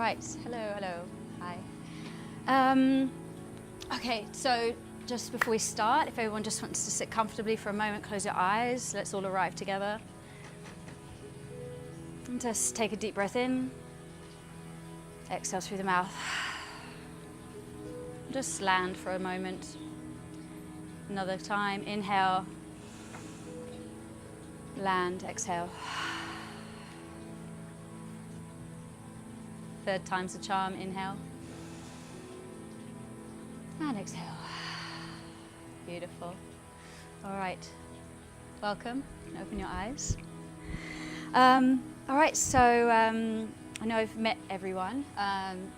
right, hello, hi. Okay, so just before we start, if everyone just wants to sit comfortably for a moment, close your eyes, let's all arrive together. And just take a deep breath in, exhale through the mouth. Just land for a moment. Another time, inhale, land, exhale. Third time's the charm, inhale. And exhale. Beautiful. All right, welcome. You can open your eyes. All right, so I know I've met everyone,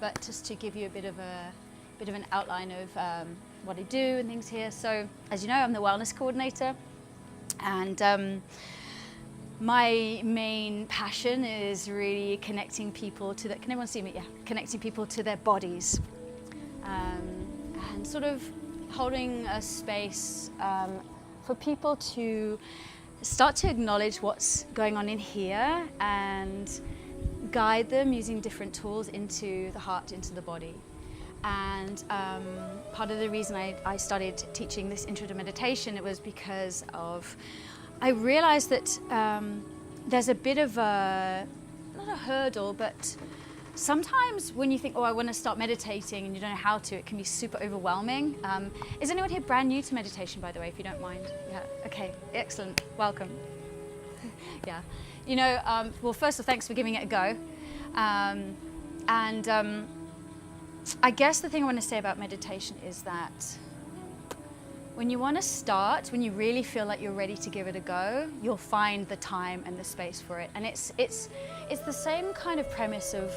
but just to give you a bit of an outline of what I do and things here. So, as you know, I'm the wellness coordinator, and my main passion is really connecting people to that. Can everyone see me? Yeah, connecting people to their bodies, and sort of holding a space for people to start to acknowledge what's going on in here and guide them using different tools into the heart, into the body. And part of the reason I started teaching this intro to meditation, it was because of, I realized that there's a bit of a, not a hurdle, but sometimes when you think, oh, I want to start meditating and you don't know how to, it can be super overwhelming. Is anyone here brand new to meditation, by the way, if you don't mind? Yeah, okay, excellent, welcome. Yeah, you know, well, first of all, thanks for giving it a go. I guess the thing I want to say about meditation is that when you want to start, when you really feel like you're ready to give it a go, you'll find the time and the space for it. And it's the same kind of premise of,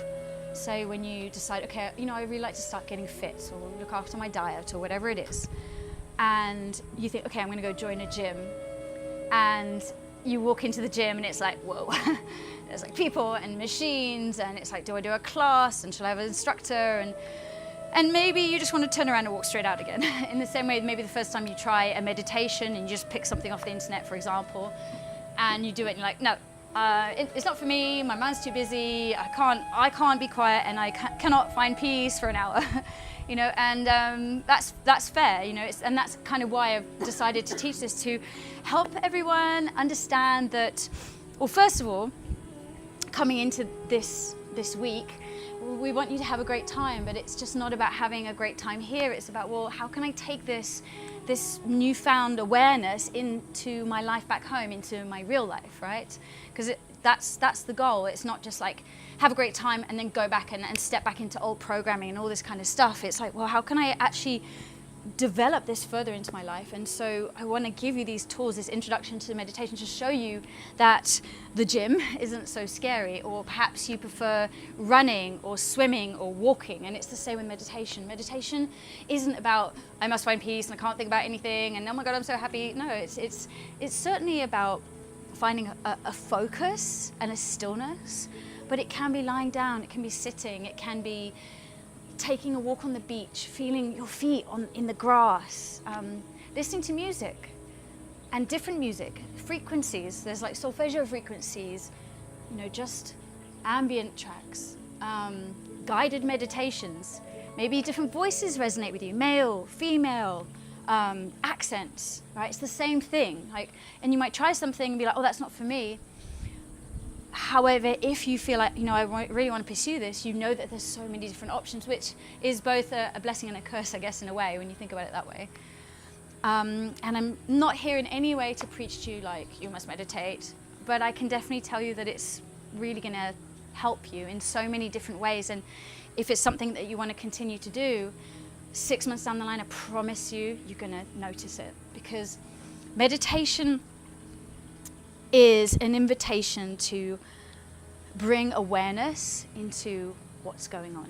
say, when you decide, okay, you know, I really like to start getting fit or look after my diet or whatever it is. And you think, okay, I'm going to go join a gym. And you walk into the gym and it's like, whoa, there's like people and machines, and it's like, do I do a class and should I have an instructor? And maybe you just want to turn around and walk straight out again. In the same way, maybe the first time you try a meditation and you just pick something off the internet, for example, and you do it and you're like, no, it's not for me, my mind's too busy, I can't be quiet, and I cannot find peace for an hour. You know, and that's fair, you know, and that's kind of why I've decided to teach this, to help everyone understand that, well, first of all, coming into this week, we want you to have a great time, but it's just not about having a great time here. It's about, well, how can I take this newfound awareness into my life back home, into my real life, right? Because that's the goal. It's not just like have a great time and then go back and step back into old programming and all this kind of stuff. It's like, well, how can I actually develop this further into my life? And so I want to give you these tools, this introduction to meditation, to show you that the gym isn't so scary, or perhaps you prefer running or swimming or walking, and it's the same with meditation. Meditation isn't about, I must find peace and I can't think about anything and oh my God, I'm so happy. No, it's certainly about finding a focus and a stillness, but it can be lying down, it can be sitting, it can be taking a walk on the beach, feeling your feet in the grass, listening to music, and different music, frequencies. There's like solfeggio frequencies, you know, just ambient tracks, guided meditations. Maybe different voices resonate with you, male, female, accents, right? It's the same thing. Like, and you might try something and be like, oh, that's not for me. However, if you feel like, you know, I really want to pursue this, you know that there's so many different options, which is both a blessing and a curse, I guess, in a way, when you think about it that way. And I'm not here in any way to preach to you like you must meditate, but I can definitely tell you that it's really going to help you in so many different ways. And if it's something that you want to continue to do, 6 months down the line, I promise you, you're going to notice it, because meditation is an invitation to bring awareness into what's going on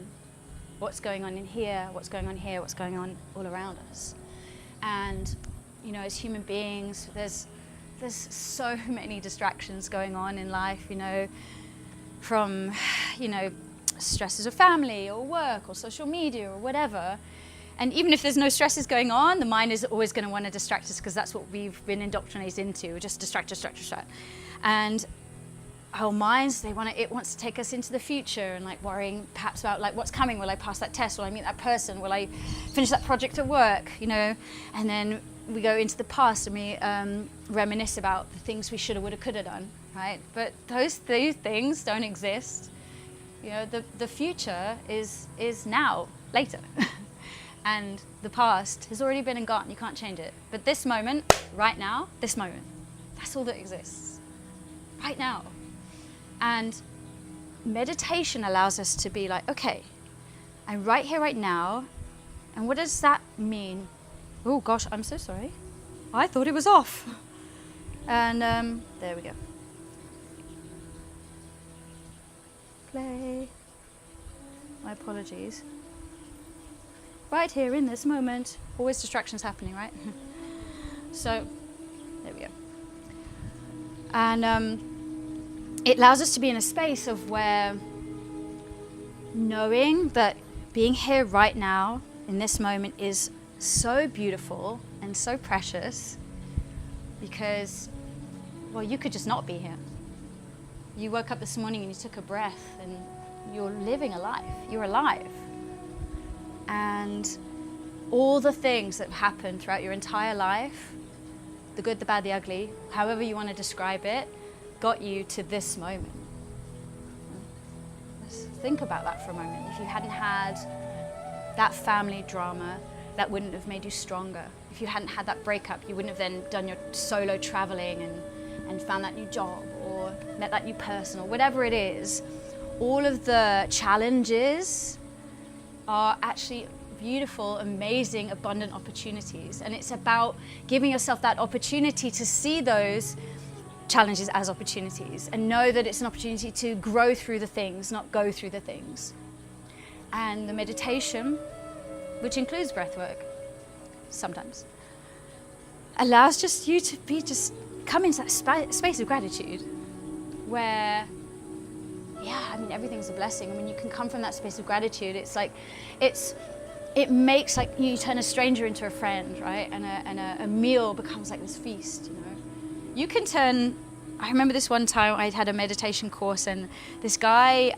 in here, what's going on here, what's going on all around us. And, you know, as human beings, there's so many distractions going on in life, you know, from, you know, stresses of family or work or social media or whatever. And even if there's no stresses going on, the mind is always going to want to distract us, because that's what we've been indoctrinated into, just distract. And our minds, it wants to take us into the future and like worrying perhaps about like what's coming. Will I pass that test? Will I meet that person? Will I finish that project at work? You know, and then we go into the past and we reminisce about the things we shoulda, woulda, coulda done, right? But those things don't exist. You know, the future is now, later. And the past has already been and gone. You can't change it. But this moment, right now, this moment, that's all that exists. Right now. And meditation allows us to be like, okay, I'm right here, right now. And what does that mean? Oh gosh, I'm so sorry. I thought it was off. And there we go. Play. My apologies. Right here in this moment. Always distractions happening, right? So, there we go. And it allows us to be in a space of where knowing that being here right now in this moment is so beautiful and so precious because, well, you could just not be here. You woke up this morning and you took a breath and you're living a life. You're alive. And all the things that have happened throughout your entire life, the good, the bad, the ugly, however you want to describe it, got you to this moment. Let's think about that for a moment. If you hadn't had that family drama, that wouldn't have made you stronger. If you hadn't had that breakup, you wouldn't have then done your solo traveling and found that new job or met that new person or whatever it is. All of the challenges are actually beautiful, amazing, abundant opportunities. And it's about giving yourself that opportunity to see those challenges as opportunities and know that it's an opportunity to grow through the things, not go through the things. And the meditation, which includes breathwork, sometimes, allows just you to be come into that space of gratitude where, yeah, I mean, everything's a blessing. I mean, you can come from that space of gratitude. It's like, it makes like you turn a stranger into a friend, right? And a meal becomes like this feast, you know? You can turn, I remember this one time I had a meditation course and this guy,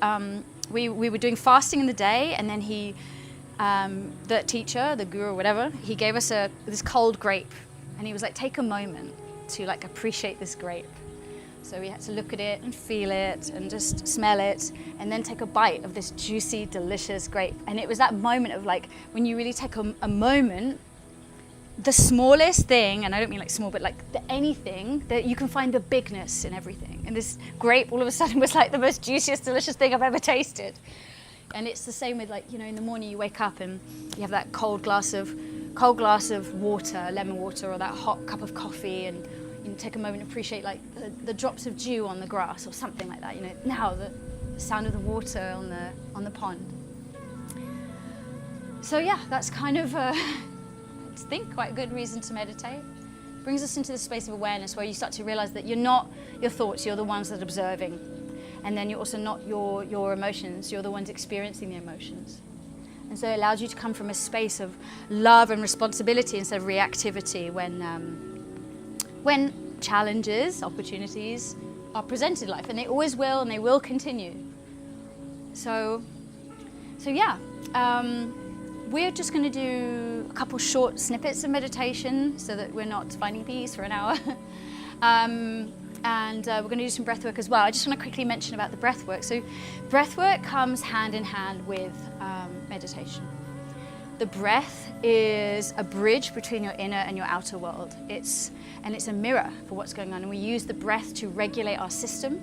we were doing fasting in the day and then he, the teacher, the guru or whatever, he gave us this cold grape and he was like, take a moment to like appreciate this grape. So we had to look at it and feel it and just smell it and then take a bite of this juicy, delicious grape. And it was that moment of like, when you really take a moment, the smallest thing, and I don't mean like small, but like anything, that you can find the bigness in everything. And this grape all of a sudden was like the most juiciest, delicious thing I've ever tasted. And it's the same with like, you know, in the morning you wake up and you have that cold glass of water, lemon water, or that hot cup of coffee, and you take a moment to appreciate like the drops of dew on the grass or something like that. You know, now the sound of the water on the pond. So yeah, that's kind of I think quite a good reason to meditate. Brings us into the space of awareness where you start to realize that you're not your thoughts, you're the ones that are observing. And then you're also not your emotions, you're the ones experiencing the emotions. And so it allows you to come from a space of love and responsibility instead of reactivity when challenges, opportunities are presented in life, and they always will, and they will continue. So yeah, we're just going to do a couple short snippets of meditation so that we're not finding peace for an hour. And we're going to do some breath work as well. I just want to quickly mention about the breath work. So breath work comes hand in hand with meditation. The breath is a bridge between your inner and your outer world. It's a mirror for what's going on. And we use the breath to regulate our system.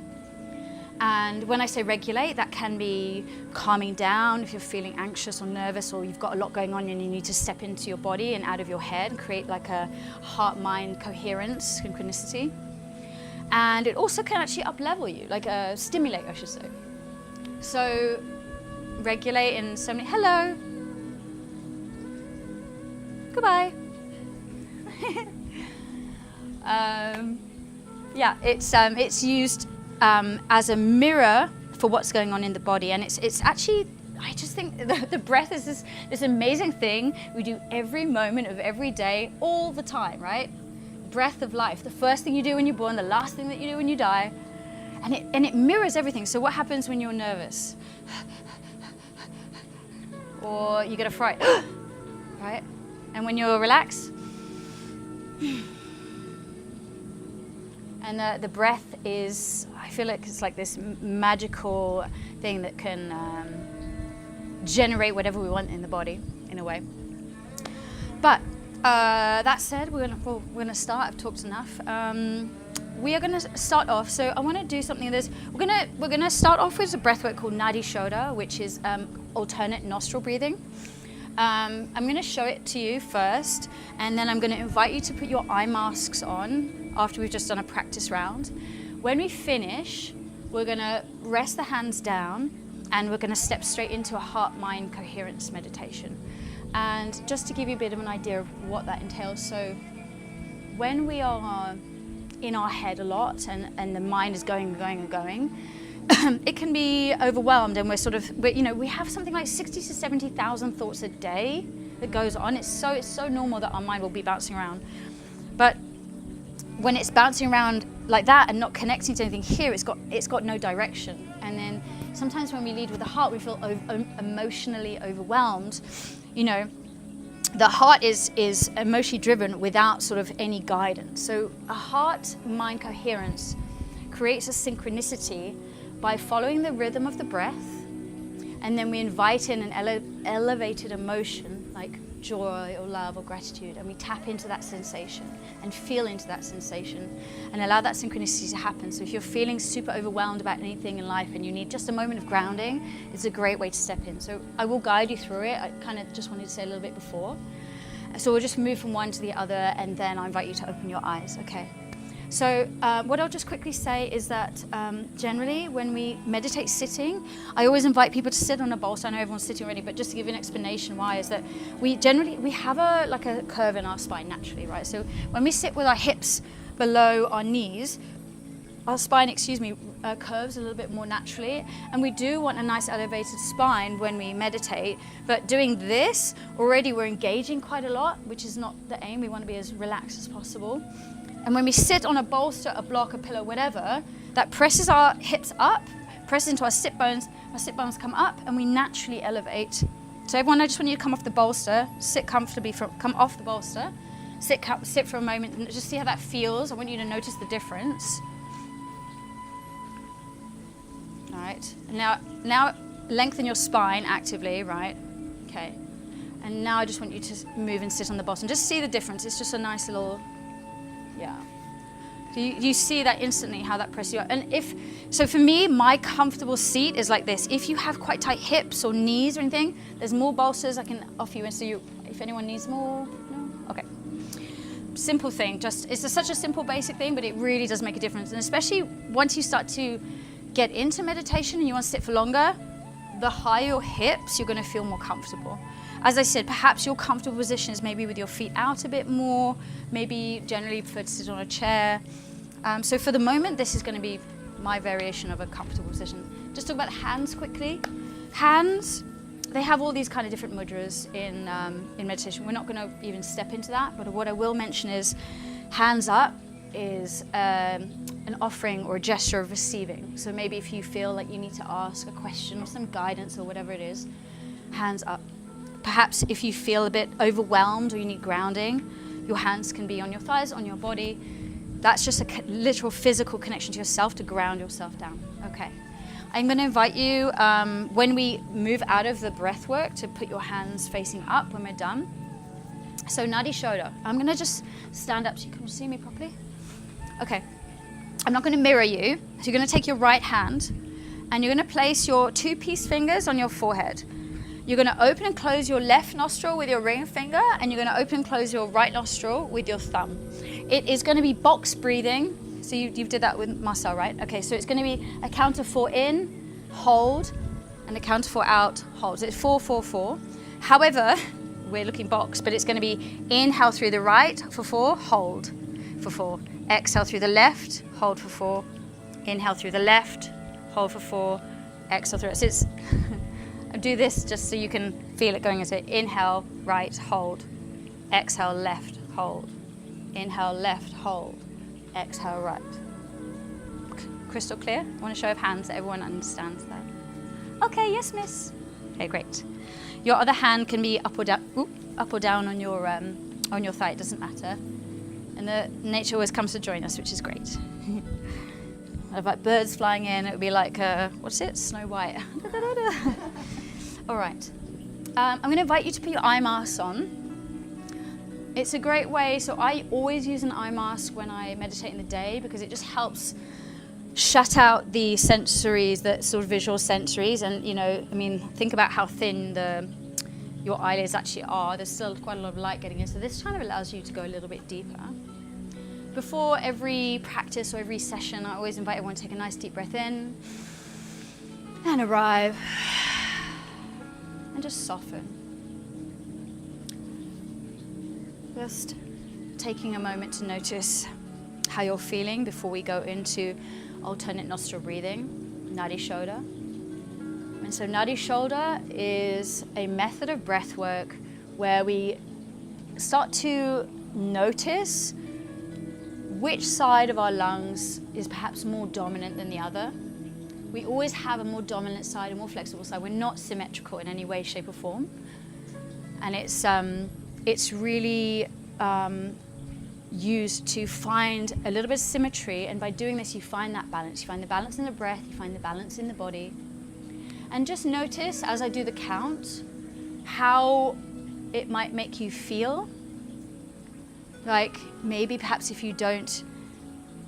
And when I say regulate, that can be calming down if you're feeling anxious or nervous, or you've got a lot going on and you need to step into your body and out of your head and create like a heart-mind coherence, synchronicity. And it also can actually up-level you, like stimulate, I should say. So regulate in so many, hello, goodbye. Yeah, it's used as a mirror for what's going on in the body, and it's actually, I just think the breath is this amazing thing we do every moment of every day, all the time, right? Breath of life, the first thing you do when you're born, the last thing that you do when you die. And it mirrors everything. So what happens when you're nervous? Or you get a fright, right? And when you're relaxed, and the breath is, I feel like it's like this magical thing that can generate whatever we want in the body, in a way. But that said, we're gonna start. I've talked enough. We are gonna start off. So I want to do something. We're gonna start off with a breathwork called Nadi, which is alternate nostril breathing. I'm going to show it to you first, and then I'm going to invite you to put your eye masks on after we've just done a practice round. When we finish, we're going to rest the hands down, and we're going to step straight into a heart-mind coherence meditation. And just to give you a bit of an idea of what that entails, so when we are in our head a lot and the mind is going and going and going, it can be overwhelmed, and we have something like 60 to 70,000 thoughts a day that goes on. It's so normal that our mind will be bouncing around. But when it's bouncing around like that and not connecting to anything here, it's got no direction. And then sometimes when we lead with the heart, we feel emotionally overwhelmed. The heart is emotionally driven without sort of any guidance. So a heart-mind coherence creates a synchronicity by following the rhythm of the breath, and then we invite in an elevated emotion like joy or love or gratitude, and we tap into that sensation and feel into that sensation and allow that synchronicity to happen. So if you're feeling super overwhelmed about anything in life and you need just a moment of grounding, it's a great way to step in. So I will guide you through it. I kind of just wanted to say a little bit before. So we'll just move from one to the other, and then I invite you to open your eyes, okay? So what I'll just quickly say is that generally when we meditate sitting, I always invite people to sit on a bolster. I know everyone's sitting already, but just to give you an explanation why is that we have a curve in our spine naturally, right? So when we sit with our hips below our knees, our spine, curves a little bit more naturally, and we do want a nice elevated spine when we meditate, but doing this, already we're engaging quite a lot, which is not the aim. We want to be as relaxed as possible. And when we sit on a bolster, a block, a pillow, whatever, that presses our hips up, presses into our sit bones come up, and we naturally elevate. So everyone, I just want you to come off the bolster, sit comfortably, come off the bolster, sit for a moment, and just see how that feels. I want you to notice the difference. All right, and now lengthen your spine actively, right? Okay, and now I just want you to move and sit on the bottom. Just see the difference. It's just a nice little, yeah. So you see that instantly, how that presses you up. And so for me, my comfortable seat is like this. If you have quite tight hips or knees or anything, there's more bolsters I can offer you. And so if anyone needs more, no? Okay. Simple thing, it's such a simple basic thing, but it really does make a difference. And especially once you start to get into meditation and you want to sit for longer, the higher your hips, you're going to feel more comfortable. As I said, perhaps your comfortable position is maybe with your feet out a bit more, maybe generally prefer to sit on a chair. So for the moment, this is going to be my variation of a comfortable position. Just talk about hands quickly. Hands, they have all these kind of different mudras in meditation. We're not going to even step into that, but what I will mention is hands up is an offering or a gesture of receiving. So maybe if you feel like you need to ask a question or some guidance or whatever it is, hands up. Perhaps if you feel a bit overwhelmed or you need grounding, your hands can be on your thighs, on your body. That's just a literal physical connection to yourself to ground yourself down. Okay. I'm going to invite you, when we move out of the breath work, to put your hands facing up when we're done. So Nadi Shodhana. I'm going to just stand up so you can see me properly. Okay. I'm not going to mirror you. So you're going to take your right hand and you're going to place your two peace fingers on your forehead. You're going to open and close your left nostril with your ring finger, and you're going to open and close your right nostril with your thumb. It is going to be box breathing. So you did that with Marcel, right? Okay, so it's going to be a count of 4 in, hold, and a count of 4 out, hold. So it's 4, 4, 4. However, we're looking box, but it's going to be inhale through the right for 4, hold for 4. Exhale through the left, hold for 4. Inhale through the left, hold for 4. Exhale through it. So it's do this just so you can feel it going. So inhale, right, hold. Exhale, left, hold. Inhale, left, hold. Exhale, right. crystal clear? I want to show of hands that everyone understands that. Okay, yes, miss. Okay, great. Your other hand can be up or down on your thigh. It doesn't matter. And the nature always comes to join us, which is great. I have like birds flying in. It would be like what's it? Snow White. All right. I'm going to invite you to put your eye masks on. It's a great way. So I always use an eye mask when I meditate in the day because it just helps shut out the sensories, the sort of visual sensories. And, you know, I mean, think about how thin your eyelids actually are. There's still quite a lot of light getting in. So this kind of allows you to go a little bit deeper. Before every practice or every session, I always invite everyone to take a nice deep breath in and arrive and just soften. Just taking a moment to notice how you're feeling before we go into alternate nostril breathing, Nadi shoulder. And so Nadi shoulder is a method of breath work where we start to notice which side of our lungs is perhaps more dominant than the other. We always have a more dominant side, a more flexible side. We're not symmetrical in any way, shape or form. And it's really used to find a little bit of symmetry, and by doing this you find that balance. You find the balance in the breath, you find the balance in the body. And just notice as I do the count how it might make you feel. Like maybe perhaps if you don't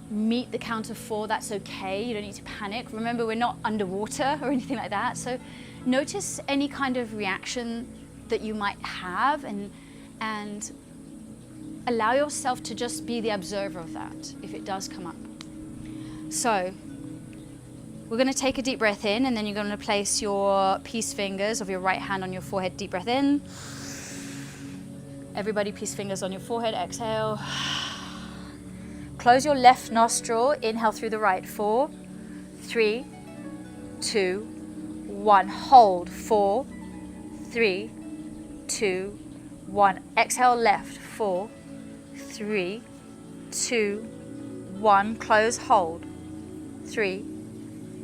meet the count of 4, that's okay, you don't need to panic. Remember, we're not underwater or anything like that. So notice any kind of reaction that you might have and allow yourself to just be the observer of that if it does come up. So we're going to take a deep breath in, and then you're going to place your peace fingers of your right hand on your forehead. Deep breath in. Everybody, peace fingers on your forehead. Exhale. Close your left nostril. Inhale through the right. 4, 3, 2, 1. Hold. 4, 3, 2, 1. Exhale left. 4, 3, 2, 1. Close. Hold. 3,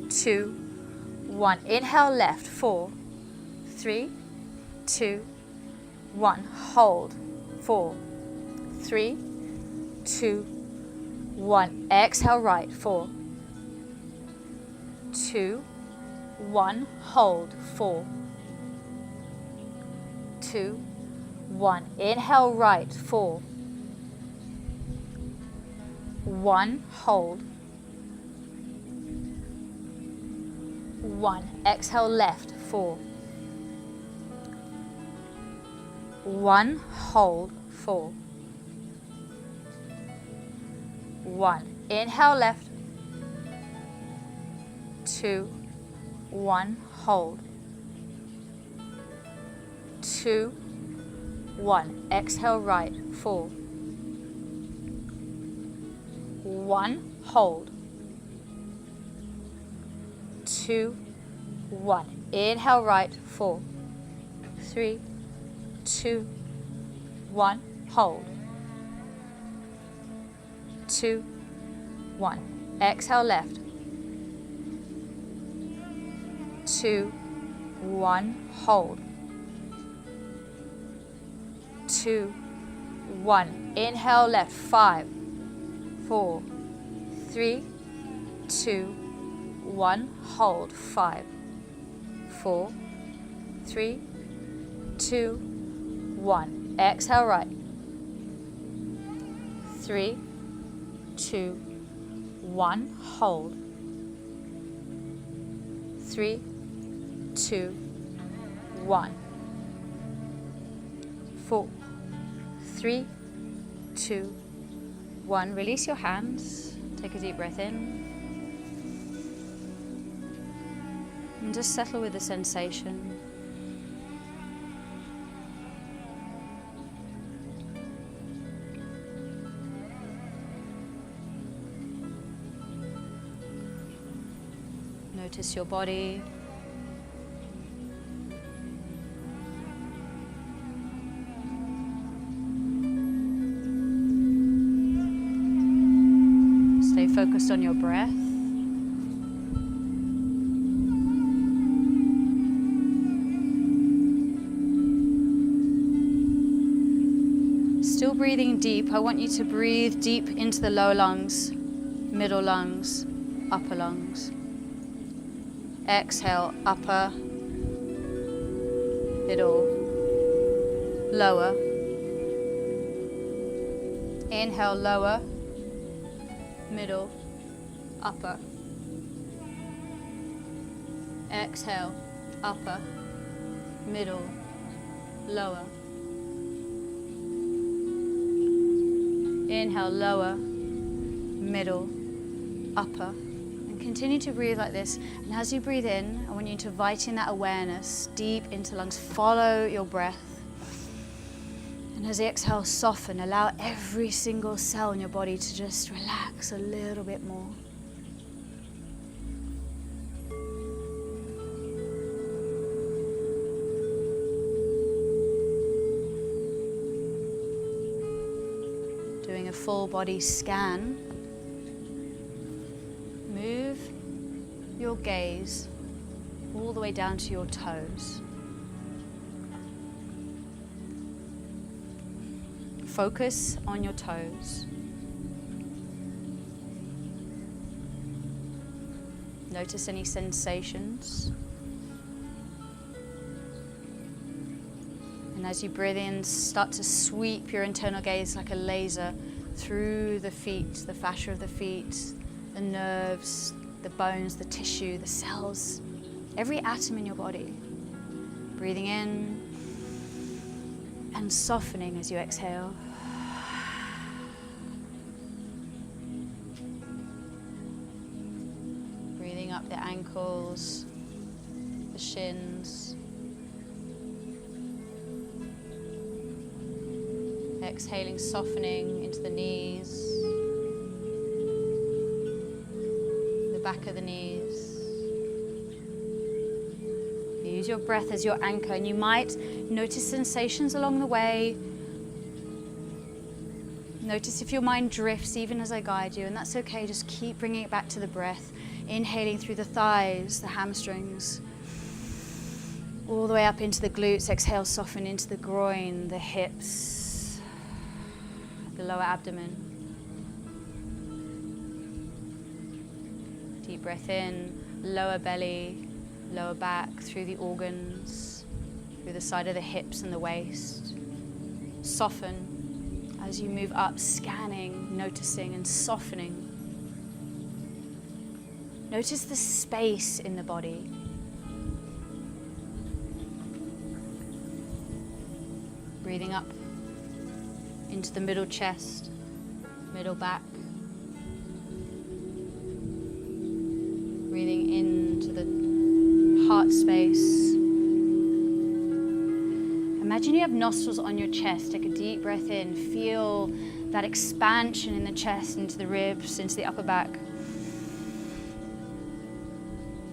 2, 1. Inhale left. 4, 3, 2, 1. Hold. 4, 3, 2, 1. Exhale right. 4, 2, 1. Hold. 4, 2, 1. Inhale right. 4, 1. Hold. 1. Exhale left. 4, 1. Hold. 4, 1. Inhale left. 2, 1. Hold. 2, 1. Exhale right. 4, 1. Hold. 2, 1. Inhale right. 4, 3, 2, 1. Hold. 2, 1. Exhale left. 2, 1. Hold. 2, 1. Inhale left. 5, 4, 3, 2, 1. Hold. 5, 4, 3, 2, 1. Exhale right. 3, 2, 1. Hold. 3, 2, 1. 4, 3, 2, 1. Release your hands. Take a deep breath in. And just settle with the sensation. Notice your body. Stay focused on your breath. you're breathing deep, I want you to breathe deep into the lower lungs, middle lungs, upper lungs. Exhale, upper, middle, lower. Inhale, lower, middle, upper. Exhale, upper, middle, lower. Inhale, lower, middle, upper. And continue to breathe like this. And as you breathe in, I want you to invite in that awareness deep into lungs. Follow your breath. And as you exhale, soften. Allow every single cell in your body to just relax a little bit more. Doing a full body scan. Move your gaze all the way down to your toes. Focus on your toes. Notice any sensations. And as you breathe in, start to sweep your internal gaze like a laser through the feet, the fascia of the feet, the nerves, the bones, the tissue, the cells, every atom in your body. Breathing in and softening as you exhale. Breathing up the ankles, the shins. Exhaling, softening into the knees, the back of the knees. Use your breath as your anchor, and you might notice sensations along the way. Notice if your mind drifts even as I guide you, and that's okay. Just keep bringing it back to the breath. Inhaling through the thighs, the hamstrings, all the way up into the glutes. Exhale, soften into the groin, the hips, the lower abdomen. Deep breath in, lower belly, lower back, through the organs, through the side of the hips and the waist. Soften as you move up, scanning, noticing and softening. Notice the space in the body. Breathing up into the middle chest, middle back. Breathing into the heart space. Imagine you have nostrils on your chest. Take a deep breath in. Feel that expansion in the chest, into the ribs, into the upper back.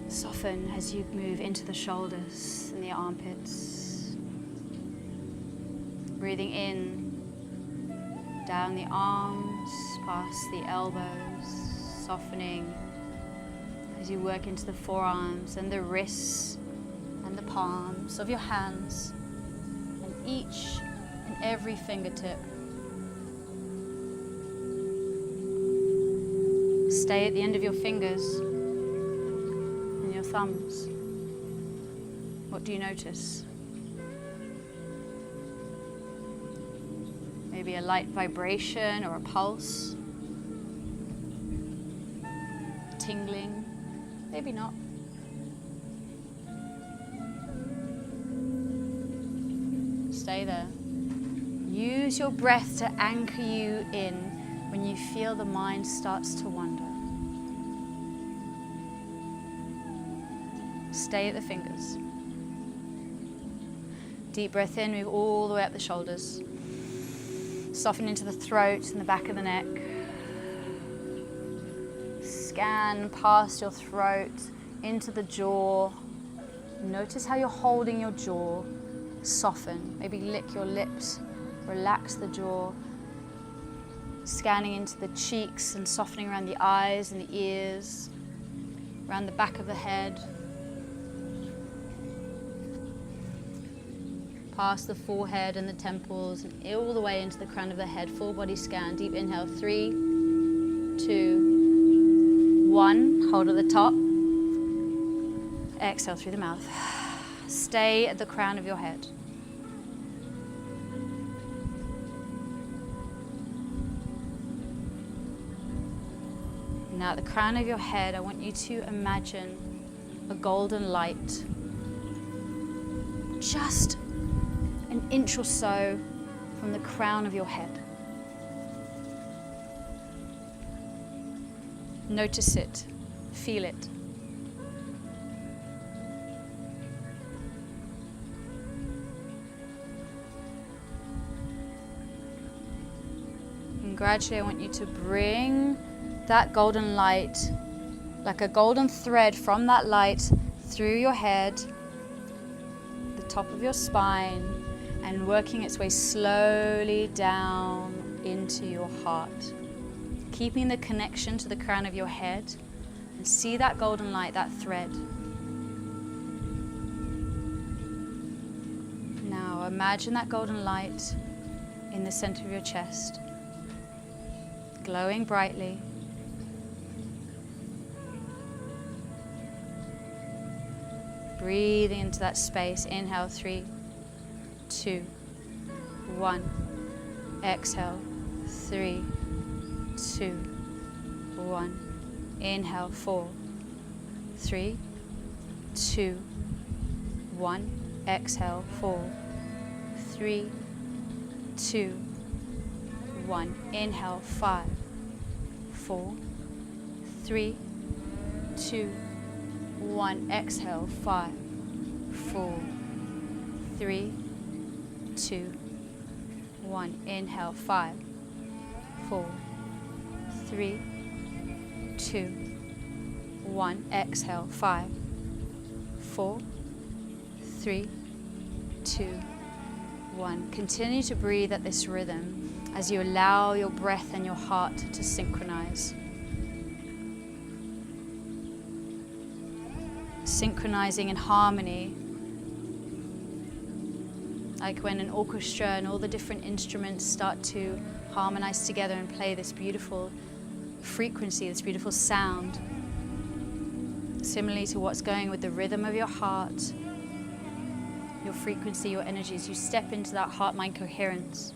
Soften as you move into the shoulders and the armpits. Breathing in, down the arms, past the elbows, softening as you work into the forearms and the wrists and the palms of your hands and each and every fingertip. Stay at the end of your fingers and your thumbs. What do you notice? Maybe a light vibration or a pulse. Tingling. Maybe not. Stay there. Use your breath to anchor you in when you feel the mind starts to wander. Stay at the fingers. Deep breath in, move all the way up the shoulders. Soften into the throat and the back of the neck. Scan past your throat into the jaw. Notice how you're holding your jaw. Soften. Maybe lick your lips. Relax the jaw. Scanning into the cheeks and softening around the eyes and the ears, around the back of the head. past the forehead and the temples, and all the way into the crown of the head. Full body scan. Deep inhale. 3, 2, 1. Hold at the top. Exhale through the mouth. Stay at the crown of your head. Now at the crown of your head, I want you to imagine a golden light, just an inch or so from the crown of your head. Notice it, feel it. And gradually I want you to bring that golden light, like a golden thread from that light, through your head, the top of your spine, and working its way slowly down into your heart. Keeping the connection to the crown of your head, and see that golden light, that thread. Now imagine that golden light in the center of your chest, glowing brightly. Breathing into that space. Inhale, 3, 2, 1. Exhale, 3, 2, 1. Inhale, 4, 3, 2, 1. Exhale, 4, 3, 2, 1. Inhale, 5, 4, 3, 2, 1. Exhale, 5, 4, 3, 2, 1. Inhale, 5, 4, 3, 2, 1. Exhale, 5, 4, 3, 2, 1. Continue to breathe at this rhythm as you allow your breath and your heart to synchronize. Synchronizing in harmony, like when an orchestra and all the different instruments start to harmonize together and play this beautiful frequency, this beautiful sound. Similarly to what's going with the rhythm of your heart, your frequency, your energies, you step into that heart-mind coherence.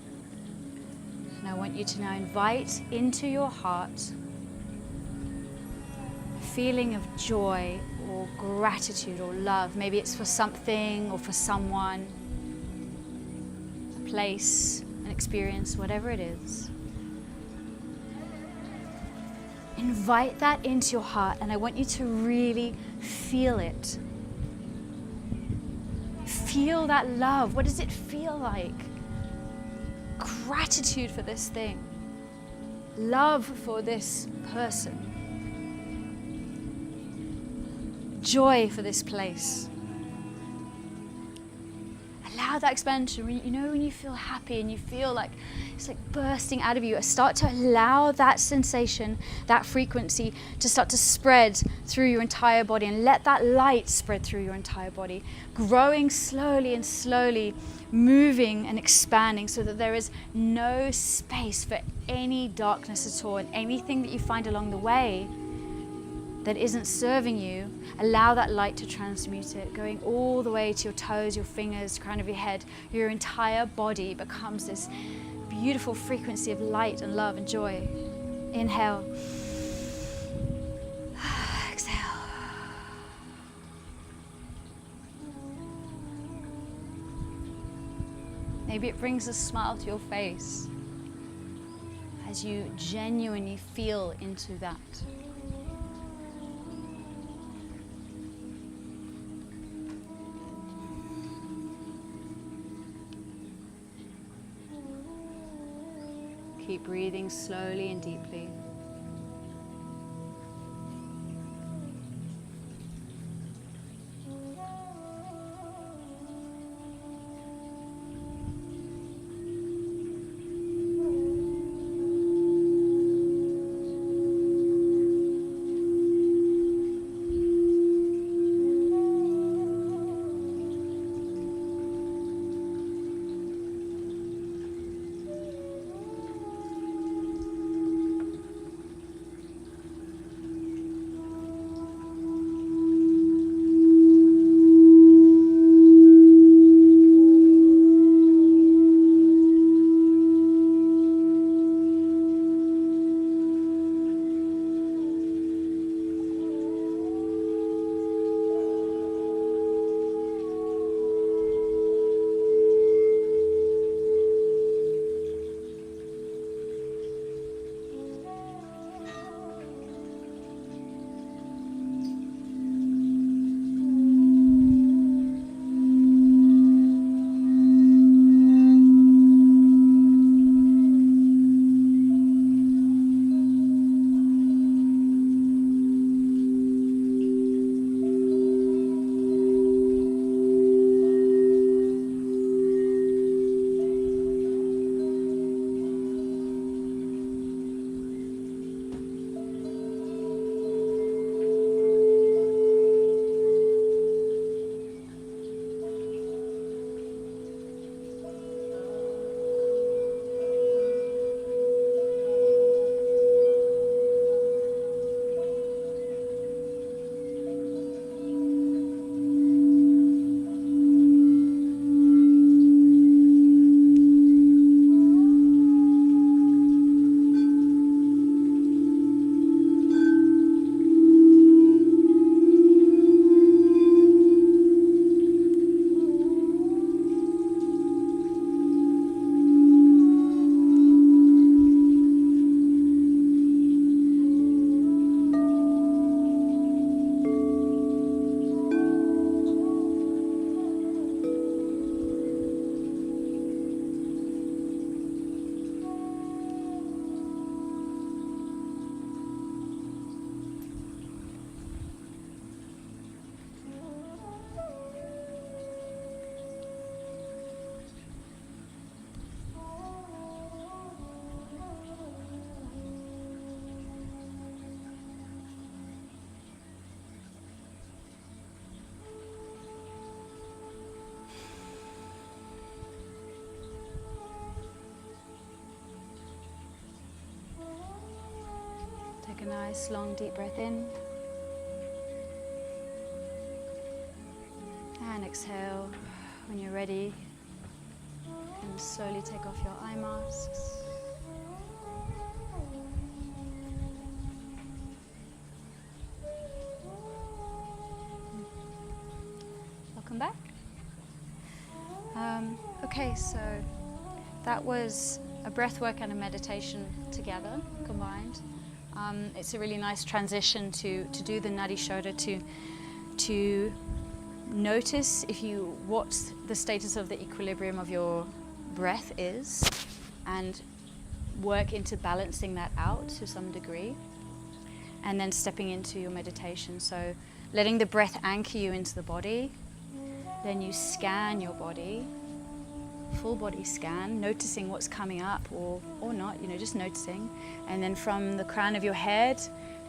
And I want you to now invite into your heart a feeling of joy or gratitude or love. Maybe it's for something or for someone, a place, an experience, whatever it is. Invite that into your heart, and I want you to really feel it. Feel that love. What does it feel like? Gratitude for this thing. Love for this person. Joy for this place. Allow that expansion. You know when you feel happy and you feel like it's like bursting out of you. Start to allow that sensation, that frequency to start to spread through your entire body, and let that light spread through your entire body, growing slowly and slowly, moving and expanding so that there is no space for any darkness at all, and anything that you find along the way that isn't serving you, allow that light to transmute it, going all the way to your toes, your fingers, crown of your head. Your entire body becomes this beautiful frequency of light and love and joy. Inhale. Exhale. Maybe it brings a smile to your face as you genuinely feel into that. Keep breathing slowly and deeply. nice long deep breath in. And exhale. When you're ready, you can slowly take off your eye masks. Welcome back. Okay, so that was a breath work and a meditation together, combined. It's a really nice transition to do the Nadi Shodhana, to notice what the status of the equilibrium of your breath is, and work into balancing that out to some degree, and then stepping into your meditation. So letting the breath anchor you into the body, then you scan your body, full body scan, noticing what's coming up or not, just noticing. And then from the crown of your head,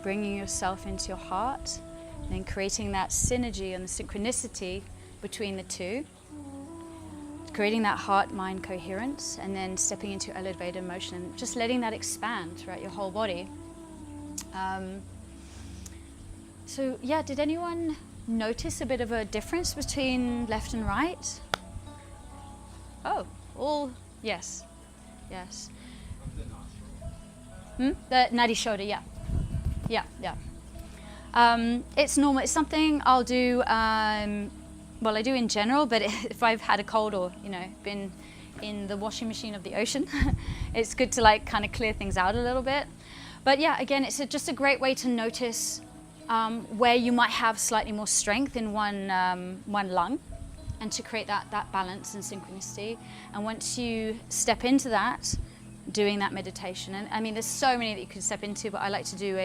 bringing yourself into your heart, and then creating that synergy and the synchronicity between the two, creating that heart-mind coherence, and then stepping into elevated motion and just letting that expand throughout your whole body. So yeah, did anyone notice a bit of a difference between left and right? Oh, all, yes. The Nadi Shodhana, yeah. It's normal. It's something I'll do, I do in general, but if I've had a cold or, been in the washing machine of the ocean, it's good to kind of clear things out a little bit. But yeah, again, it's just a great way to notice where you might have slightly more strength in one lung, and to create that balance and synchronicity. And once you step into that, doing that meditation, and I mean, there's so many that you can step into, but I like to do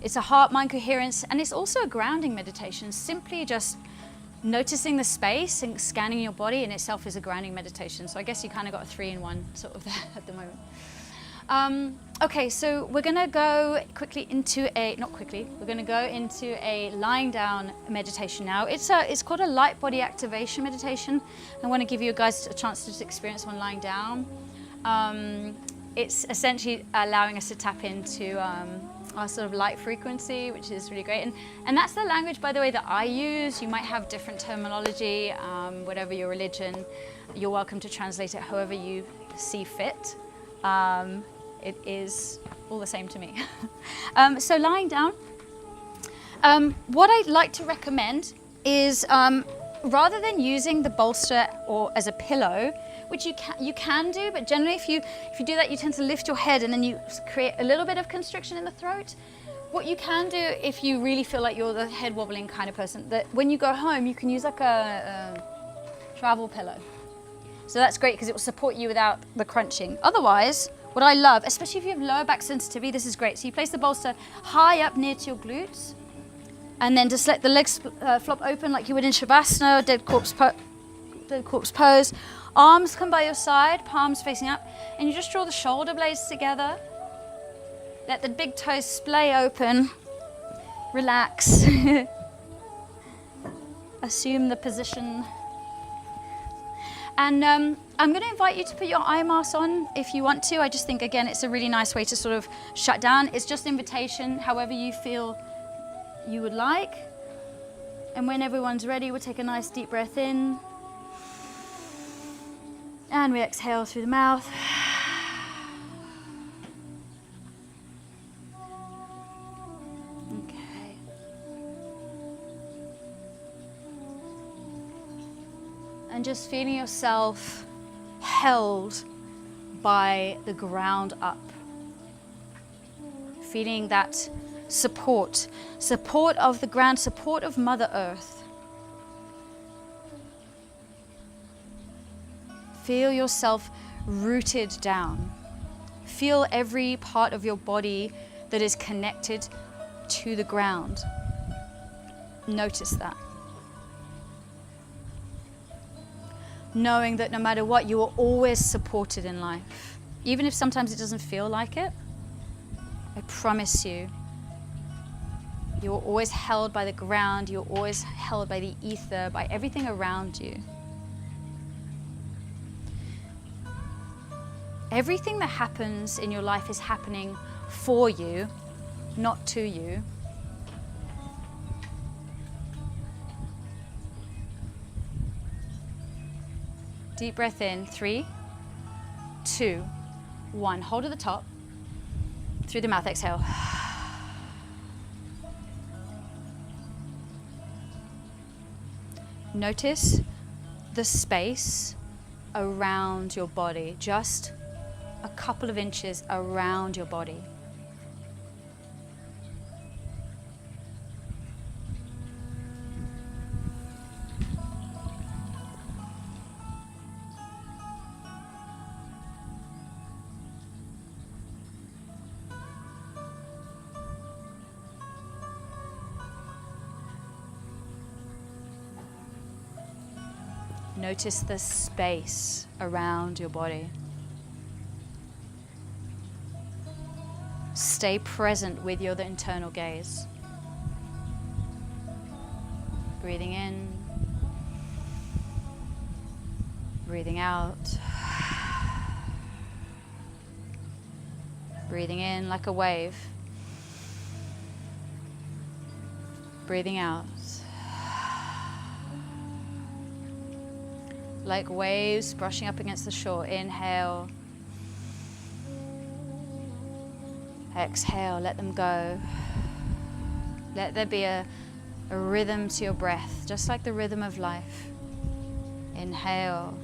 it's a heart-mind coherence, and it's also a grounding meditation. Simply just noticing the space and scanning your body in itself is a grounding meditation. So I guess you kind of got a 3-in-1 sort of there at the moment. Okay, so we're going to go quickly into we're going to go into a lying down meditation now. It's called a light body activation meditation. I want to give you guys a chance to just experience one lying down. It's essentially allowing us to tap into our sort of light frequency, which is really great. And that's the language, by the way, that I use. You might have different terminology, whatever your religion. You're welcome to translate it however you see fit. It is all the same to me. So lying down, what I'd like to recommend is rather than using the bolster or as a pillow, which you can do, but generally if you do that, you tend to lift your head and then you create a little bit of constriction in the throat. What you can do if you really feel like you're the head wobbling kind of person, that when you go home, you can use like a travel pillow. So that's great because it will support you without the crunching. Otherwise, what I love, especially if you have lower back sensitivity, this is great. So you place the bolster high up near to your glutes, and then just let the legs flop open like you would in Shavasana, dead corpse pose. Arms come by your side, palms facing up, and you just draw the shoulder blades together. Let the big toes splay open. Relax. Assume the position. And I'm going to invite you to put your eye mask on if you want to. I just think, again, it's a really nice way to sort of shut down. It's just invitation, however you feel you would like. And when everyone's ready, we'll take a nice deep breath in. And we exhale through the mouth. Okay. And just feeling yourself held by the ground up. Feeling that support of the ground, support of Mother Earth. Feel yourself rooted down. Feel every part of your body that is connected to the ground. Notice that. Knowing that no matter what, you are always supported in life. Even if sometimes it doesn't feel like it, I promise you, you're always held by the ground, you're always held by the ether, by everything around you. Everything that happens in your life is happening for you not to you. Deep breath in, 3, 2, 1. Hold at the top. Through the mouth, exhale. Notice the space around your body, just a couple of inches around your body. Notice the space around your body. Stay present with your internal gaze. Breathing in, breathing out. Breathing in like a wave. Breathing out. Like waves brushing up against the shore. Inhale. Exhale, let them go. Let there be a rhythm to your breath, just like the rhythm of life. Inhale.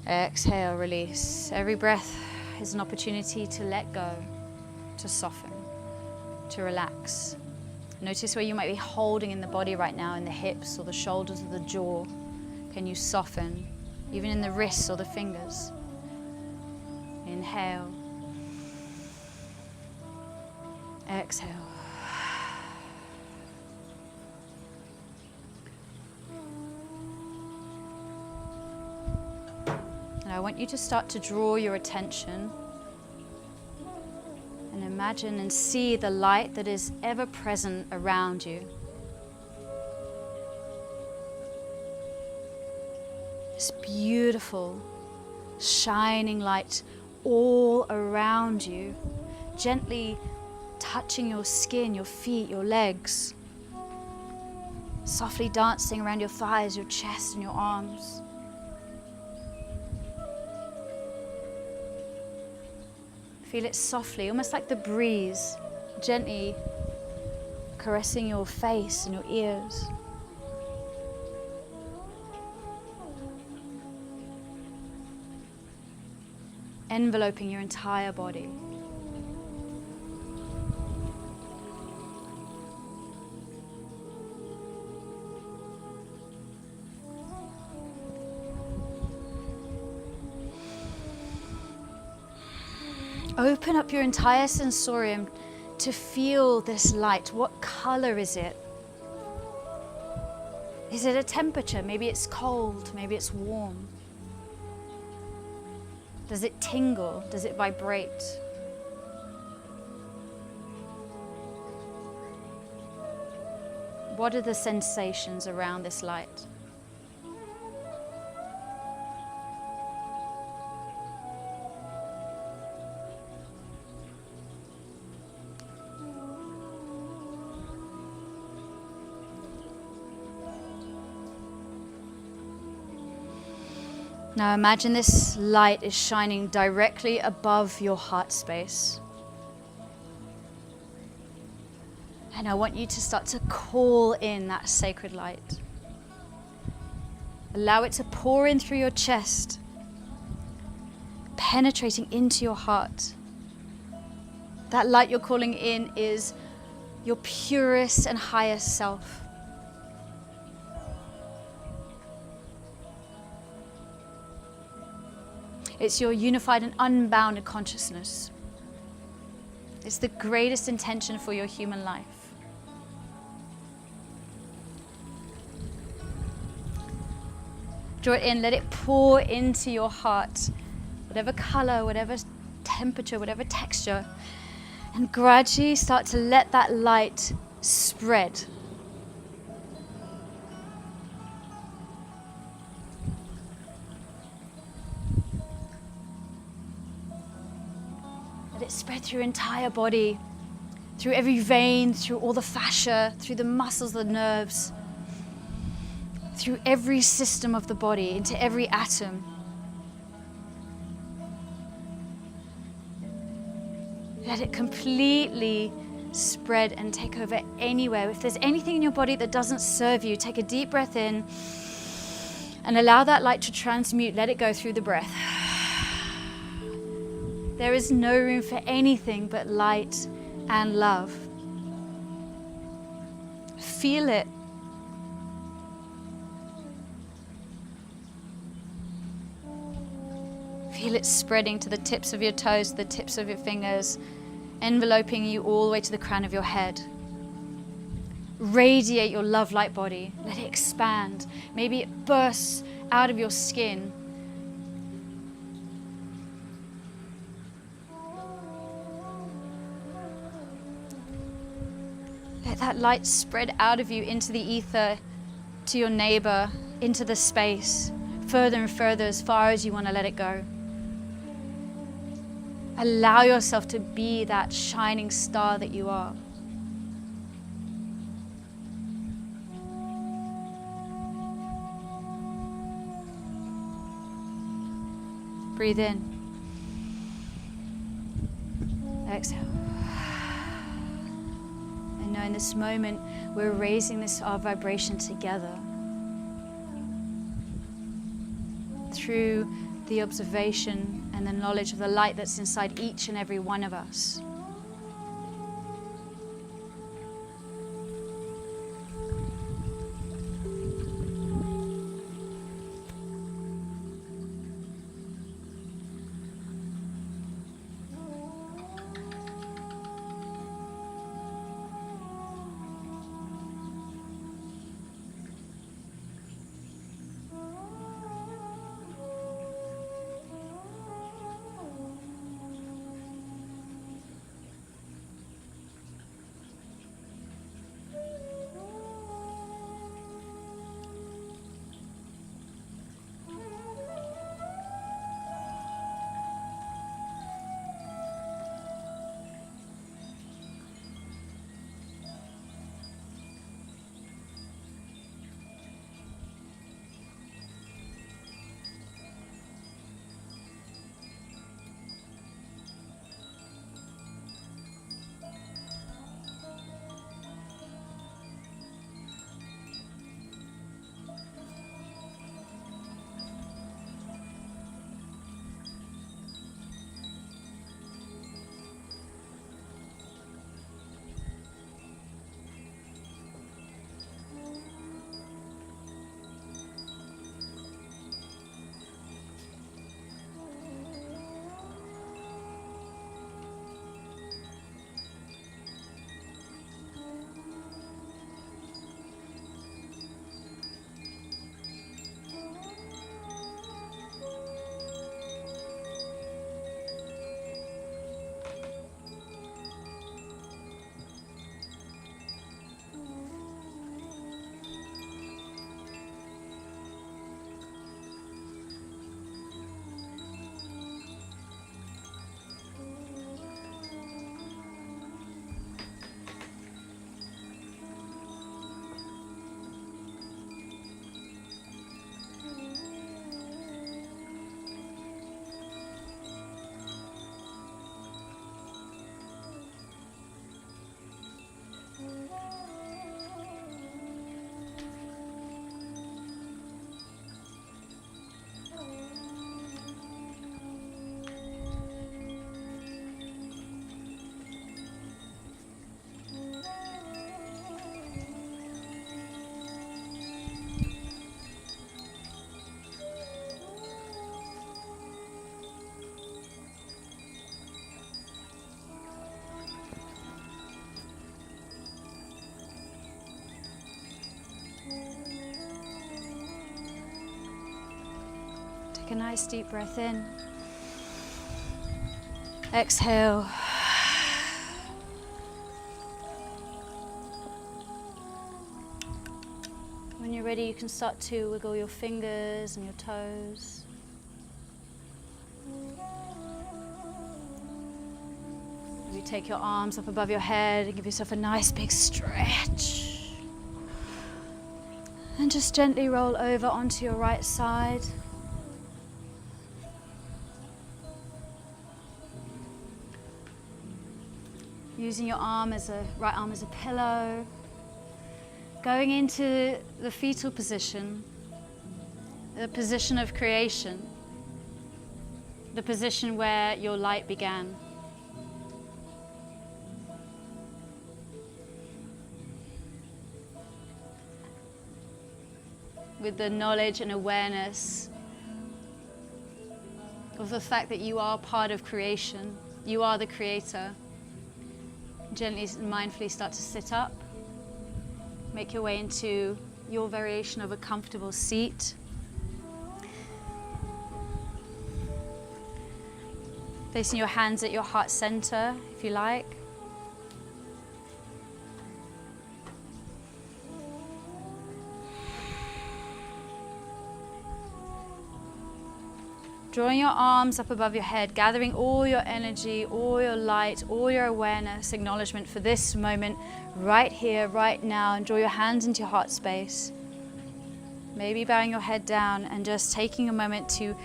Exhale, release. Every breath is an opportunity to let go, to soften, to relax. Notice where you might be holding in the body right now, in the hips or the shoulders or the jaw. Can you soften, even in the wrists or the fingers? Inhale. Exhale. And I want you to start to draw your attention and imagine and see the light that is ever present around you. This beautiful, shining light all around you, gently touching your skin, your feet, your legs, softly dancing around your thighs, your chest, and your arms. Feel it softly, almost like the breeze, gently caressing your face and your ears. Enveloping your entire body. Open up your entire sensorium to feel this light. What color is it? Is it a temperature? Maybe it's cold, maybe it's warm. Does it tingle? Does it vibrate? What are the sensations around this light? Now imagine this light is shining directly above your heart space. And I want you to start to call in that sacred light. Allow it to pour in through your chest, penetrating into your heart. That light you're calling in is your purest and highest self. It's your unified and unbounded consciousness. It's the greatest intention for your human life. Draw it in, let it pour into your heart, whatever color, whatever temperature, whatever texture, and gradually start to let that light spread. Let it through your entire body, through every vein, through all the fascia, through the muscles, the nerves, through every system of the body, into every atom. Let it completely spread and take over anywhere. If there's anything in your body that doesn't serve you, take a deep breath in and allow that light to transmute. Let it go through the breath. There is no room for anything but light and love. Feel it. Feel it spreading to the tips of your toes, the tips of your fingers, enveloping you all the way to the crown of your head. Radiate your love light body. Let it expand. Maybe it bursts out of your skin. Let that light spread out of you into the ether, to your neighbor, into the space, further and further, as far as you want to let it go. Allow yourself to be that shining star that you are. Breathe in. Exhale. And know in this moment, we're raising our vibration together through the observation and the knowledge of the light that's inside each and every one of us. Take a nice deep breath in. Exhale. When you're ready, you can start to wiggle your fingers and your toes. Take your arms up above your head and give yourself a nice big stretch. And just gently roll over onto your right side. Using your right arm as a pillow. Going into the fetal position, the position of creation, the position where your light began. With the knowledge and awareness of the fact that you are part of creation, you are the creator. Gently and mindfully start to sit up. Make your way into your variation of a comfortable seat. Placing your hands at your heart center, if you like. Drawing your arms up above your head, gathering all your energy, all your light, all your awareness, acknowledgement for this moment, right here, right now, and draw your hands into your heart space. Maybe bowing your head down and just taking a moment to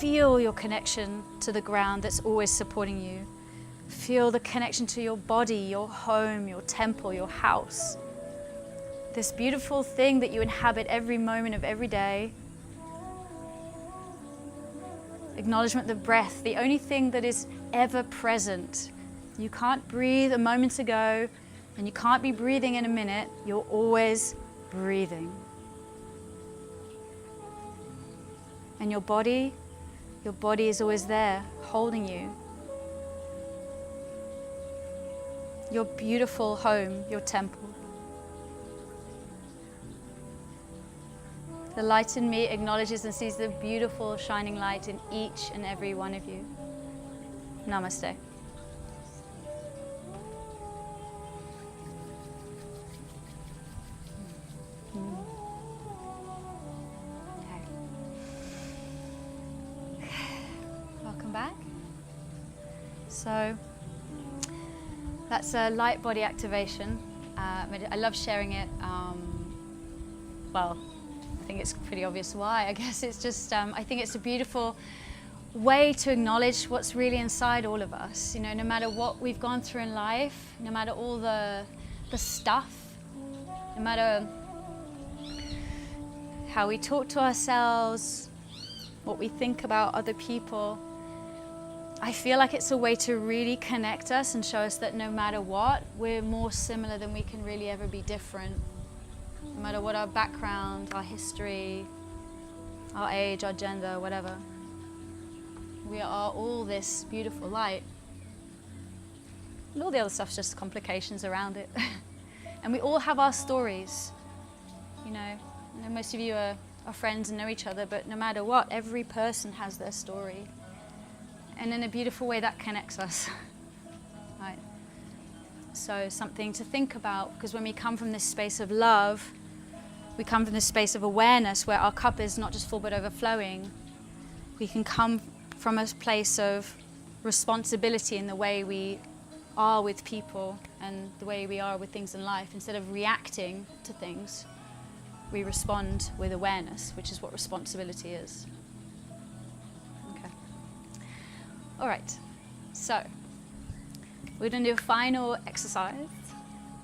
feel your connection to the ground that's always supporting you. Feel the connection to your body, your home, your temple, your house. This beautiful thing that you inhabit every moment of every day. Acknowledgement of the breath, the only thing that is ever present. You can't breathe a moment ago, and you can't be breathing in a minute. You're always breathing. And your body is always there, holding you. Your beautiful home, your temple. The light in me acknowledges and sees the beautiful shining light in each and every one of you. Namaste. Welcome back. So that's a light body activation. I love sharing it. Well, I think it's pretty obvious why. I guess it's just, I think it's a beautiful way to acknowledge what's really inside all of us. You know, no matter what we've gone through in life, no matter all the stuff, no matter how we talk to ourselves, what we think about other people, I feel like it's a way to really connect us and show us that no matter what, we're more similar than we can really ever be different. No matter what our background, our history, our age, our gender, whatever. We are all this beautiful light. And all the other stuff's just complications around it. And we all have our stories. You know, I know most of you are friends and know each other, but no matter what, every person has their story. And in a beautiful way, that connects us. Right? So something to think about, because when we come from this space of love, we come from this space of awareness where our cup is not just full but overflowing. We can come from a place of responsibility in the way we are with people and the way we are with things in life. Instead of reacting to things, we respond with awareness, which is what responsibility is. Okay. All right. So we're going to do a final exercise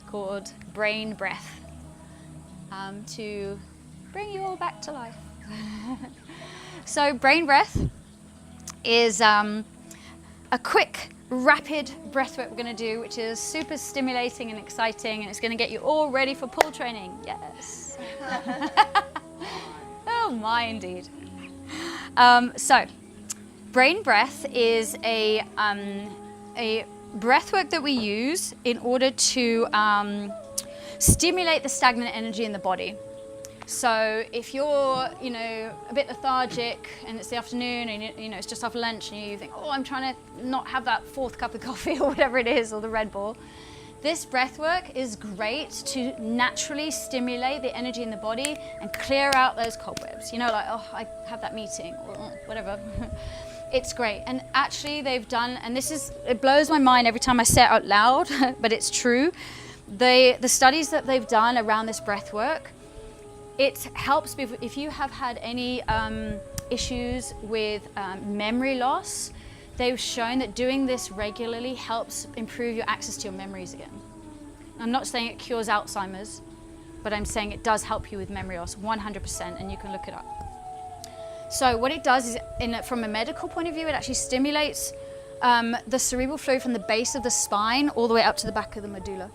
called brain breath to bring you all back to life. So brain breath is a quick, rapid breath work we're going to do, which is super stimulating and exciting, and it's going to get you all ready for pull training. Yes. Oh my, indeed. So brain breath is a breath work that we use in order to stimulate the stagnant energy in the body. So if you're, you know, a bit lethargic and it's the afternoon and you know it's just after lunch and you think, oh, I'm trying to not have that fourth cup of coffee or whatever it is, or the Red Bull, this breath work is great to naturally stimulate the energy in the body and clear out those cobwebs. You know, like, oh, I have that meeting or whatever. It's great. And actually they've done, and it blows my mind every time I say it out loud, but it's true. The studies that they've done around this breath work, it helps if you have had any issues with memory loss. They've shown that doing this regularly helps improve your access to your memories again. I'm not saying it cures Alzheimer's, but I'm saying it does help you with memory loss 100%, and you can look it up. So what it does is, from a medical point of view, it actually stimulates the cerebral fluid from the base of the spine all the way up to the back of the medulla.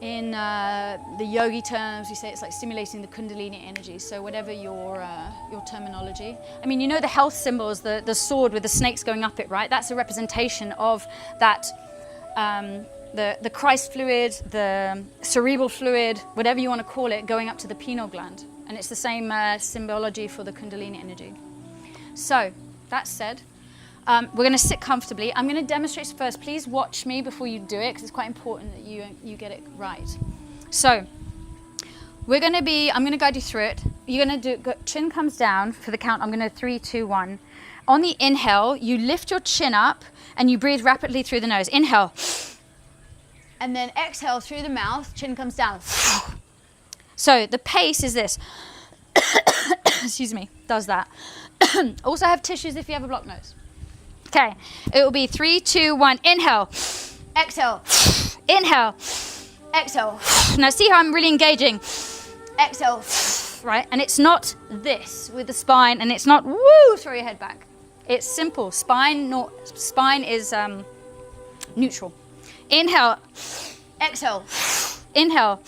In the yogi terms, we say it's like stimulating the kundalini energy. So whatever your terminology. I mean, you know the health symbols, the sword with the snakes going up it, right? That's a representation of that, the Christ fluid, the cerebral fluid, whatever you want to call it, going up to the pineal gland. And it's the same symbology for the kundalini energy. So that said, we're going to sit comfortably. I'm going to demonstrate first. Please watch me before you do it, because it's quite important that you get it right. So I'm going to guide you through it. You're going to do, chin comes down for the count. I'm going to 3, 2, 1. On the inhale, you lift your chin up and you breathe rapidly through the nose. Inhale. And then exhale through the mouth, chin comes down. So the pace is this. Excuse me, does that. Also have tissues if you have a blocked nose. Okay, it will be 3, 2, 1. Inhale, exhale, inhale, exhale. Now see how I'm really engaging. Exhale, right? And it's not this with the spine, and it's not woo, throw your head back. It's simple. Spine is neutral. Inhale, exhale, inhale,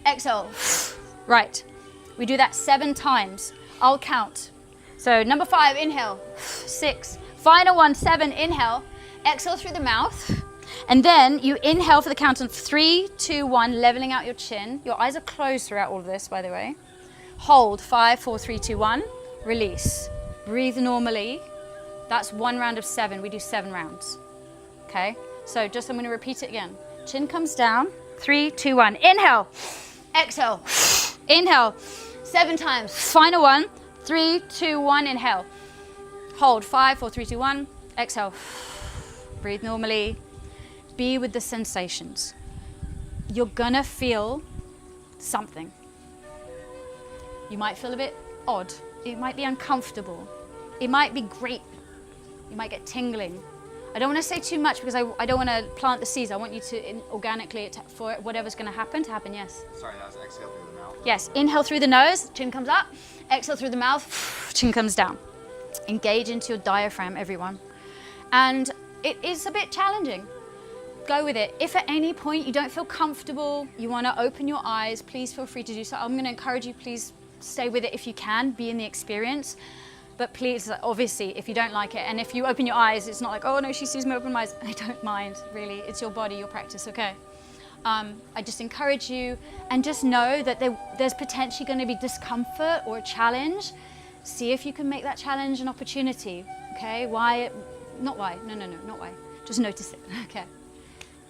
exhale. Right. We do that 7 times. I'll count. So number 5, inhale. 6. Final one, 7, inhale. Exhale through the mouth. And then you inhale for the count of 3, 2, 1, leveling out your chin. Your eyes are closed throughout all of this, by the way. Hold. 5, 4, 3, 2, 1. Release. Breathe normally. That's 1 round of 7. We do 7 rounds. Okay? So just I'm going to repeat it again. Chin comes down. 3, 2, 1. Inhale. Exhale. Inhale. 7 times. Final one. 3, 2, 1. Inhale. Hold. 5, 4, 3, 2, 1. Exhale. Breathe normally. Be with the sensations. You're gonna feel something. You might feel a bit odd. It might be uncomfortable. It might be great. You might get tingling. I don't want to say too much because I don't want to plant the seeds. I want you to organically, for whatever's going to happen, yes. Sorry, that was exhale through the mouth. Yes, inhale through the nose, chin comes up. Exhale through the mouth, chin comes down. Engage into your diaphragm, everyone. And it is a bit challenging. Go with it. If at any point you don't feel comfortable, you want to open your eyes, please feel free to do so. I'm going to encourage you, please stay with it if you can, be in the experience. But please, obviously, if you don't like it, and if you open your eyes, it's not like, oh no, she sees me open my eyes. I don't mind, really. It's your body, your practice, okay? I just encourage you, and just know that there's potentially going to be discomfort or a challenge. See if you can make that challenge an opportunity, okay? Why? Not why. No, not why. Just notice it, okay?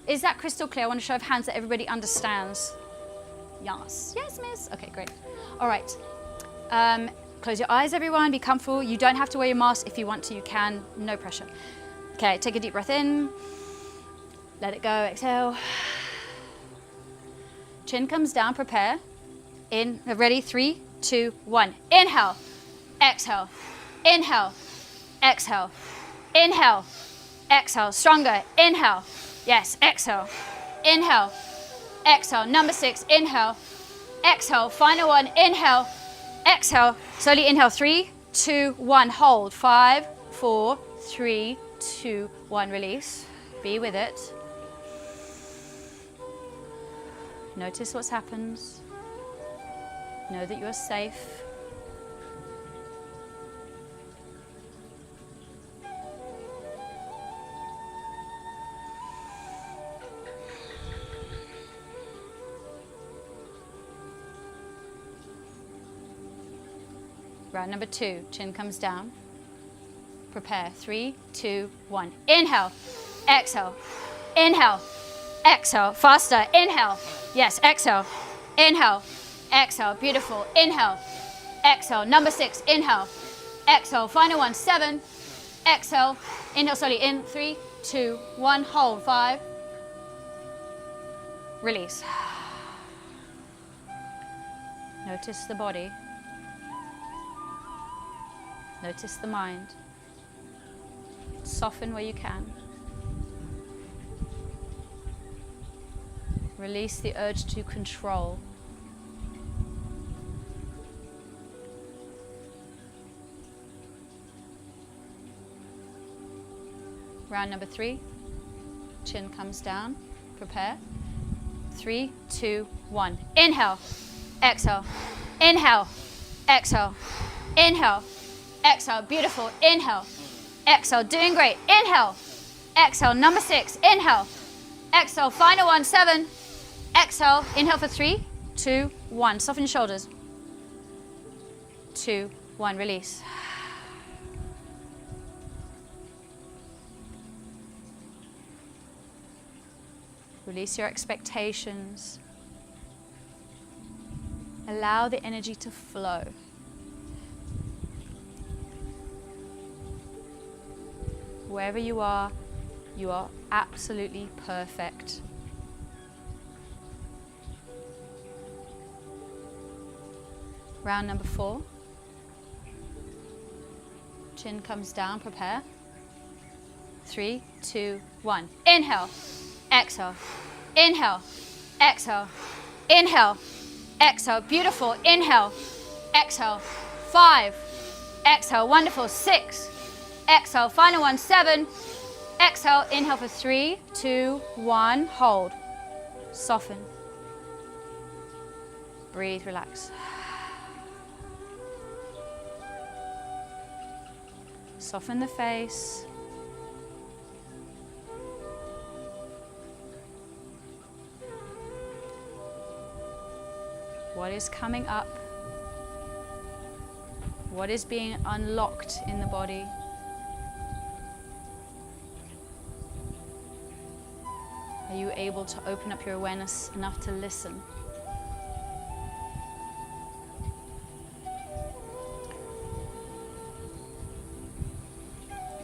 Is that crystal clear? I want to show of hands that everybody understands. Yes, miss. Okay, great. All right. Close your eyes, everyone. Be comfortable. You don't have to wear your mask. If you want to, you can. No pressure. Okay, take a deep breath in. Let it go. Exhale. Chin comes down. Prepare. In. Ready? 3, 2, 1. Inhale. Exhale. Inhale. Exhale. Inhale. Exhale. Stronger. Inhale. Yes. Exhale. Inhale. Exhale. Number 6. Inhale. Exhale. Final one. Inhale. Exhale. Slowly inhale. 3, 2, 1. Hold. 5, 4, 3, 2, 1. Release. Be with it. Notice what happens. Know that you're safe. Round number 2, chin comes down. Prepare. 3, 2, 1. Inhale. Exhale. Inhale. Exhale. Faster. Inhale. Yes. Exhale. Inhale. Exhale. Beautiful. Inhale. Exhale. Number 6. Inhale. Exhale. Final one. 7, exhale, inhale slowly in, 3, 2, 1, hold, 5, release. Notice the body, notice the mind, soften where you can. Release the urge to control. Round number 3, chin comes down, prepare. 3, 2, 1. Inhale, exhale, inhale, exhale, inhale, exhale. Beautiful. Inhale, exhale. Doing great. Inhale, exhale. Number 6. Inhale, exhale. Final one. 7. Exhale. Inhale for 3, 2, 1. Soften your shoulders. 2, 1. Release. Release your expectations. Allow the energy to flow. Wherever you are absolutely perfect. Round number 4. Chin comes down, prepare. 3, 2, 1. Inhale, exhale, inhale, exhale, inhale, exhale. Beautiful. Inhale, exhale. 5, exhale. Wonderful. 6, exhale. Final one. 7, exhale. Inhale for 3, 2, 1. Hold. Soften. Breathe, relax. Soften the face. What is coming up? What is being unlocked in the body? Are you able to open up your awareness enough to listen?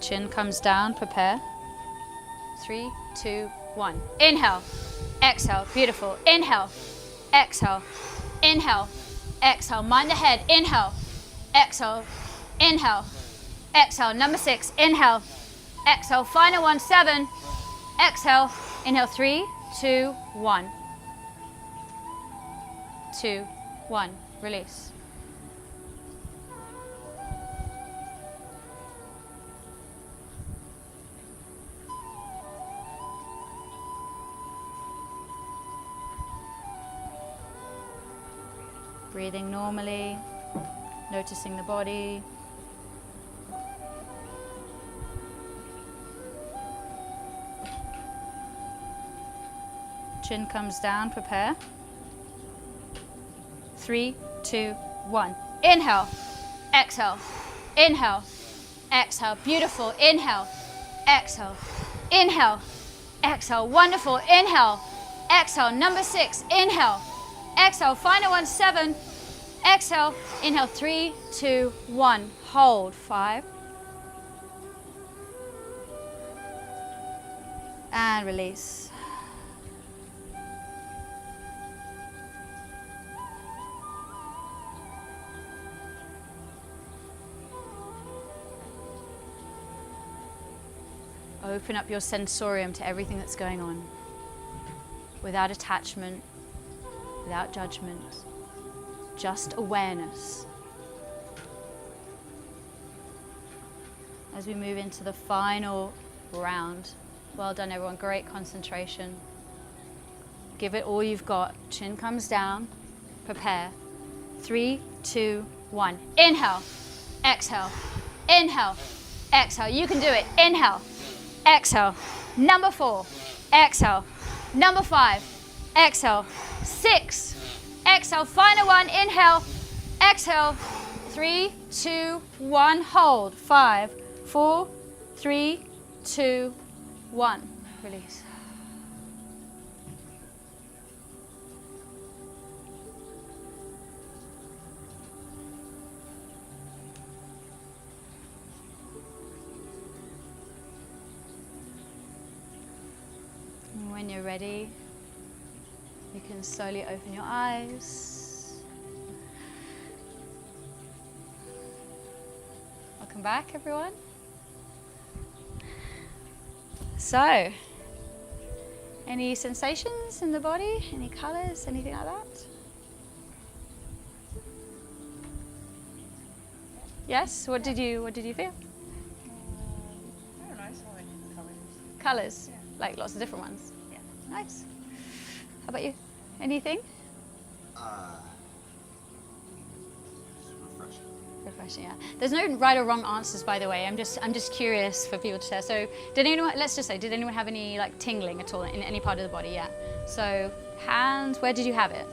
Chin comes down, prepare. 3, 2, 1. Inhale, exhale. Beautiful. Inhale, exhale. Inhale, exhale. Mind the head. Inhale, exhale, inhale, exhale. Number 6. Inhale, exhale. Final one. 7. Exhale. Inhale. 3, 2, 1. 2, 1. Release. Breathing normally, noticing the body. Chin comes down, prepare. 3, 2, 1. Inhale, exhale, inhale, exhale. Beautiful. Inhale, exhale, inhale, exhale. Wonderful. Inhale, exhale. Number 6. Inhale, exhale. Final one. 7. Exhale. Inhale. 3, 2, 1. Hold. 5. And release. Open up your sensorium to everything that's going on, without attachment, without judgment, just awareness. As we move into the final round, well done everyone, great concentration. Give it all you've got. Chin comes down, prepare. 3, 2, 1. Inhale, exhale, inhale, exhale. You can do it. Inhale, exhale. Number 4, exhale. Number 5, exhale. 6, exhale. Final one. Inhale, exhale. 3, 2, 1. Hold. 5, 4, 3, 2, 1. Release. you're ready, you can slowly open your eyes. Welcome back, everyone. So, any sensations in the body? Any colors? Anything like that? Yes. What did you feel? I don't know. I just like colors. Colors, Yeah. like lots of different ones. Yeah. Nice. How about you? Anything? Just refreshing. Refreshing, yeah. There's no right or wrong answers, by the way. I'm just curious for people to share. So, did anyone? Let's just say, did anyone have any like tingling at all in any part of the body? Yeah. So, hands. Where did you have it?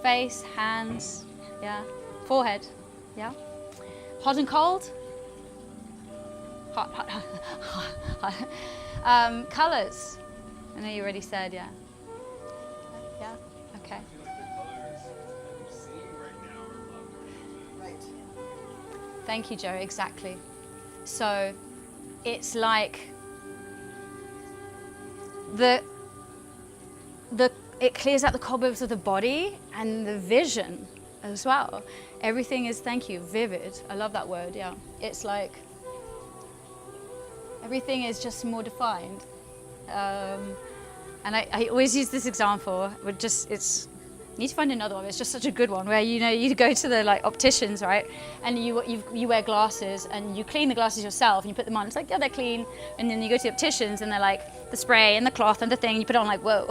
Face, hands. Yeah. Forehead. Yeah. Hot and cold. Hot, hot, hot. Colors. I know you already said, yeah. Yeah. Okay. I feel like the colors I'm seeing right now are love. Right. Thank you, Joe. Exactly. So it's like it clears out the cobwebs of the body and the vision as well. Everything is, thank you, vivid. I love that word. Yeah. It's like everything is just more defined. And I always use this example. You need to find another one. It's just such a good one where you go to the like opticians, right? And you wear glasses and you clean the glasses yourself and you put them on. It's like, yeah, they're clean. And then you go to the opticians and they're like the spray and the cloth and the thing. And you put it on like, whoa,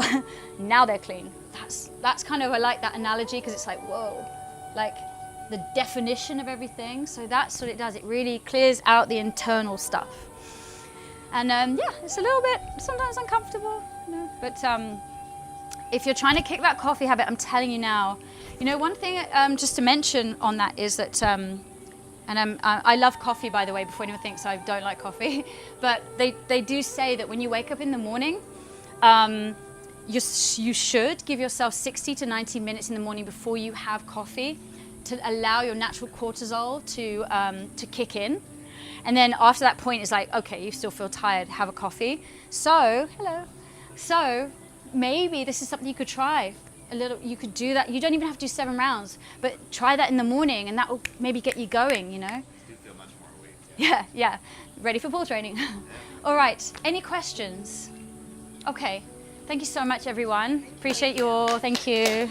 now they're clean. That's kind of, I like that analogy because it's like, whoa, like the definition of everything. So that's what it does. It really clears out the internal stuff. And yeah, it's a little bit sometimes uncomfortable, but if you're trying to kick that coffee habit, I'm telling you now, one thing just to mention on that is that, I love coffee, by the way, before anyone thinks I don't like coffee, but they do say that when you wake up in the morning, you should give yourself 60 to 90 minutes in the morning before you have coffee to allow your natural cortisol to kick in. And then after that point, it's like, okay, you still feel tired, have a coffee. So, hello. So maybe this is something you could try. You could do that. You don't even have to do 7 rounds, but try that in the morning and that will maybe get you going, You feel much more awake. Yeah. Ready for pool training. All right, any questions? Okay, thank you so much, everyone. Appreciate you all, thank you.